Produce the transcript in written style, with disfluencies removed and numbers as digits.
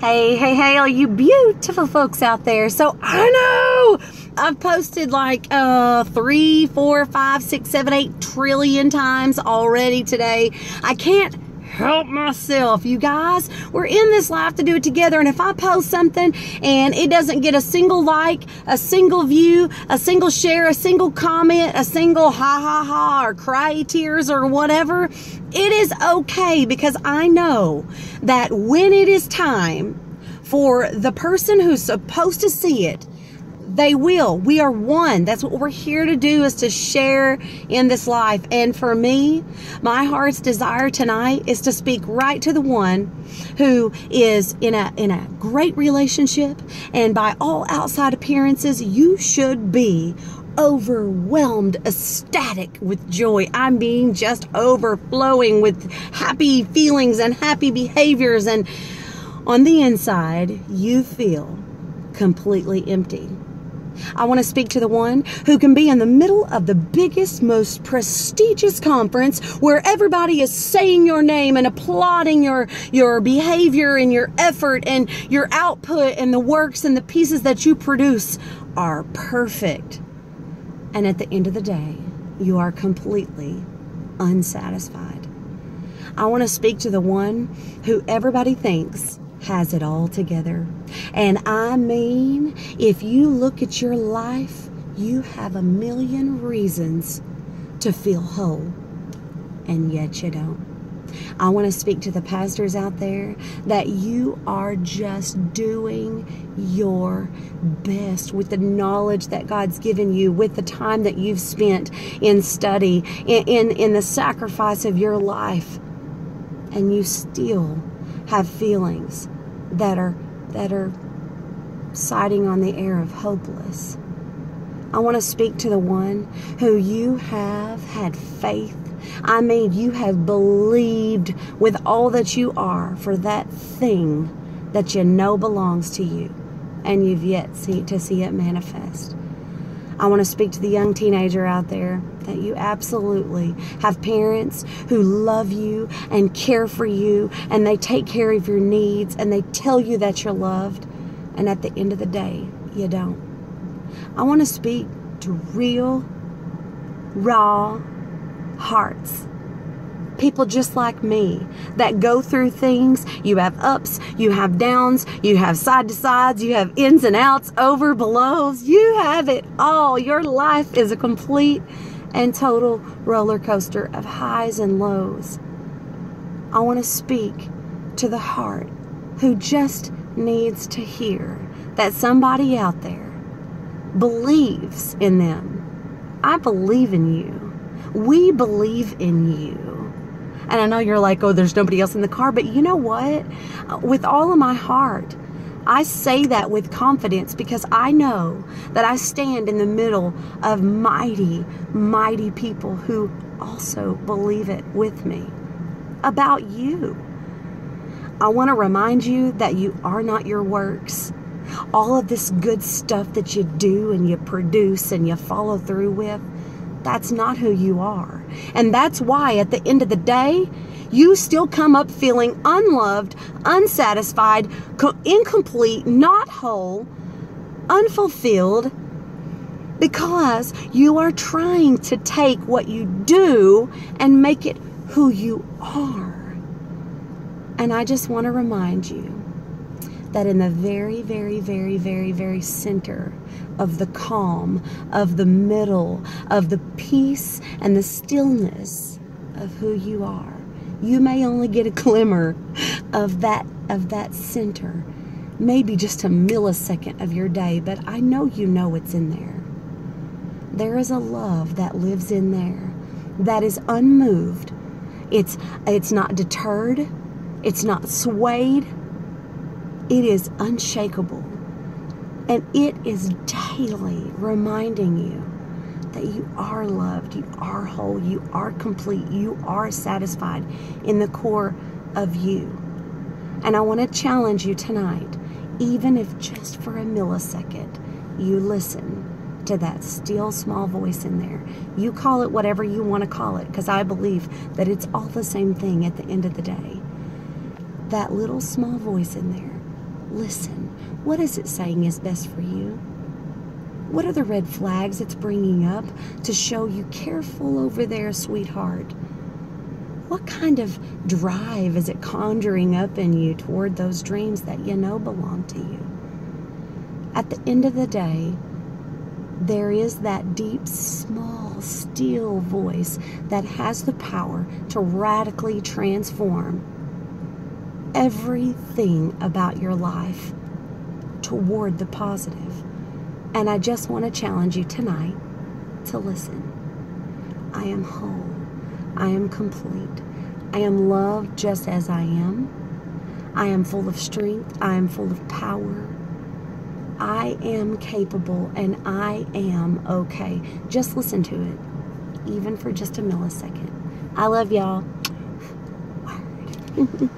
Hey, hey, hey, all you beautiful folks out there. So I know I've posted like 3, 4, 5, 6, 7, 8 trillion times already today. I can't help myself, you guys. We're in this life to do it together, and if I post something and it doesn't get a single like, a single view, a single share, a single comment, a single ha ha ha or cry tears or whatever, it is okay, because I know that when it is time for the person who's supposed to see it, they will. We are one. That's what we're here to do, is to share in this life. And for me, my heart's desire tonight is to speak right to the one who is in a great relationship, and by all outside appearances, you should be overwhelmed, ecstatic with joy. I mean, just overflowing with happy feelings and happy behaviors, and on the inside, you feel completely empty. I want to speak to the one who can be in the middle of the biggest, most prestigious conference where everybody is saying your name and applauding your behavior and your effort and your output, and the works and the pieces that you produce are perfect. And at the end of the day, you are completely unsatisfied. I want to speak to the one who everybody thinks has it all together. And I mean, if you look at your life, you have a million reasons to feel whole, and yet you don't. I want to speak to the pastors out there that you are just doing your best with the knowledge that God's given you, with the time that you've spent in study, in the sacrifice of your life, and you still have feelings that are siding on the air of hopeless. I want to speak to the one who you have had faith. I mean, you have believed with all that you are for that thing that you know belongs to you, and you've yet to see it manifest. I want to speak to the young teenager out there that you absolutely have parents who love you and care for you, and they take care of your needs, and they tell you that you're loved, and at the end of the day, you don't. I want to speak to real, raw hearts. People just like me that go through things. You have ups, you have downs, you have side to sides, you have ins and outs, over, belows. You have it all. Your life is a complete and total roller coaster of highs and lows. I want to speak to the heart who just needs to hear that somebody out there believes in them. I believe in you. We believe in you. And I know you're like, oh, there's nobody else in the car. But you know what? With all of my heart, I say that with confidence, because I know that I stand in the middle of mighty, mighty people who also believe it with me about you. I want to remind you that you are not your works. All of this good stuff that you do and you produce and you follow through with, that's not who you are. And that's why at the end of the day, you still come up feeling unloved, unsatisfied, incomplete, not whole, unfulfilled, because you are trying to take what you do and make it who you are. And I just want to remind you that in the very, very, very, very, very center of the calm, of the middle, of the peace and the stillness of who you are, you may only get a glimmer of that center, maybe just a millisecond of your day, but I know you know it's in there. There is a love that lives in there that is unmoved. It's not deterred. It's not swayed. It is unshakable. And it is daily reminding you that you are loved, you are whole, you are complete, you are satisfied in the core of you. And I want to challenge you tonight, even if just for a millisecond, you listen to that still small voice in there. You call it whatever you want to call it, because I believe that it's all the same thing at the end of the day. That little small voice in there Listen. What is it saying is best for you? What are the red flags it's bringing up to show you careful over there, sweetheart? What kind of drive is it conjuring up in you toward those dreams that you know belong to you? At the end of the day, there is that deep, small, still voice that has the power to radically transform everything about your life toward the positive. And I just want to challenge you tonight to listen. I am whole. I am complete. I am loved just as I am. I am full of strength. I am full of power. I am capable and I am okay. Just listen to it, even for just a millisecond. I love y'all. Word.